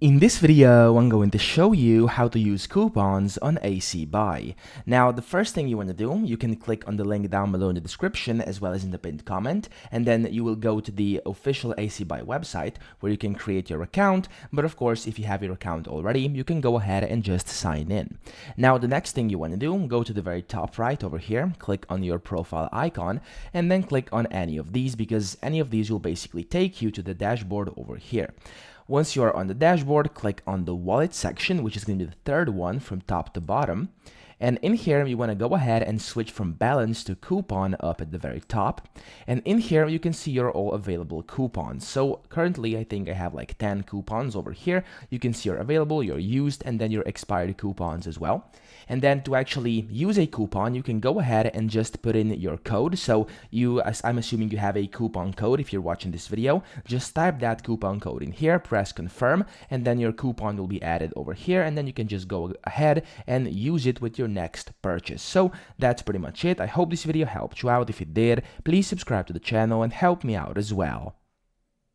In this video, I'm going to show you how to use coupons on ACBuy. Now, the first thing you want to do, you can click on the link down below in the description as well as in the pinned comment, and then you will go to the official ACBuy website where you can create your account. But of course, if you have your account already, you can go ahead and just sign in. Now, the next thing you want to do, go to the very top right over here, click on your profile icon, and then click on any of these because any of these will basically take you to the dashboard over here. Once you are on the dashboard, click on the wallet section, which is going to be the third one from top to bottom. And in here, you want to go ahead and switch from balance to coupon up at the very top. And in here, you can see your all available coupons. So currently, I think I have like 10 coupons over here. You can see your available, your used, and then your expired coupons as well. And then to actually use a coupon, you can go ahead and just put in your code. So I'm assuming you have a coupon code if you're watching this video. Just type that coupon code in here, press confirm, and then your coupon will be added over here. And then you can just go ahead and use it with your next purchase. So that's pretty much it. I hope this video helped you out. If it did, please subscribe to the channel and help me out as well.